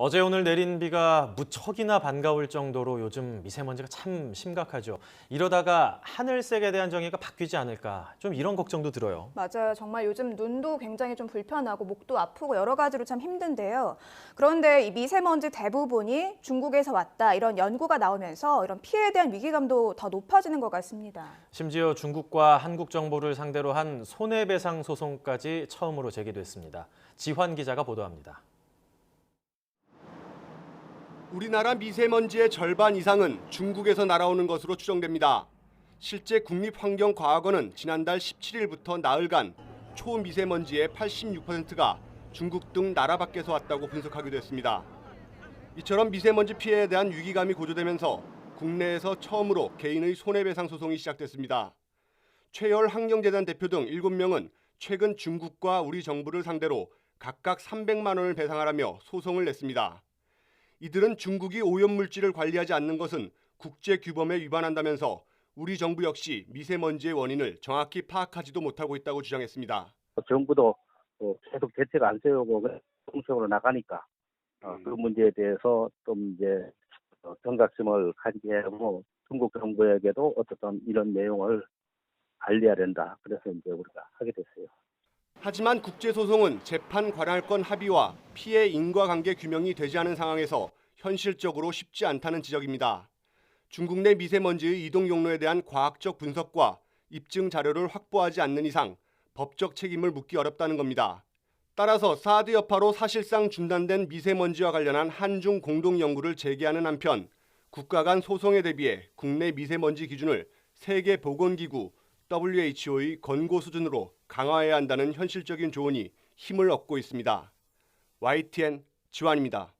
어제 오늘 내린 비가 무척이나 반가울 정도로 요즘 미세먼지가 참 심각하죠. 이러다가 하늘색에 대한 정의가 바뀌지 않을까, 좀 이런 걱정도 들어요. 맞아요. 정말 요즘 눈도 굉장히 좀 불편하고 목도 아프고 여러 가지로 참 힘든데요. 그런데 이 미세먼지 대부분이 중국에서 왔다 이런 연구가 나오면서 이런 피해에 대한 위기감도 더 높아지는 것 같습니다. 심지어 중국과 한국 정부를 상대로 한 손해배상 소송까지 처음으로 제기됐습니다. 지환 기자가 보도합니다. 우리나라 미세먼지의 절반 이상은 중국에서 날아오는 것으로 추정됩니다. 실제 국립환경과학원은 지난달 17일부터 나흘간 초미세먼지의 86%가 중국 등 나라 밖에서 왔다고 분석하기도 했습니다. 이처럼 미세먼지 피해에 대한 위기감이 고조되면서 국내에서 처음으로 개인의 손해배상 소송이 시작됐습니다. 최열 환경재단 대표 등 7명은 최근 중국과 우리 정부를 상대로 각각 300만 원을 배상하라며 소송을 냈습니다. 이들은 중국이 오염물질을 관리하지 않는 것은 국제규범에 위반한다면서 우리 정부 역시 미세먼지의 원인을 정확히 파악하지도 못하고 있다고 주장했습니다. 정부도 계속 대책을 안 세우고 공식으로 나가니까 그 문제에 대해서 좀 이제 경각심을 가지게 하고 중국 정부에게도 어쨌든 이런 내용을 알려야 된다. 그래서 이제 우리가 하게 됐어요. 하지만 국제소송은 재판 관할권 합의와 피해 인과관계 규명이 되지 않은 상황에서 현실적으로 쉽지 않다는 지적입니다. 중국 내 미세먼지의 이동 경로에 대한 과학적 분석과 입증 자료를 확보하지 않는 이상 법적 책임을 묻기 어렵다는 겁니다. 따라서 사드 여파로 사실상 중단된 미세먼지와 관련한 한중 공동 연구를 재개하는 한편 국가 간 소송에 대비해 국내 미세먼지 기준을 세계보건기구 WHO의 권고 수준으로 강화해야 한다는 현실적인 조언이 힘을 얻고 있습니다. YTN 지환입니다.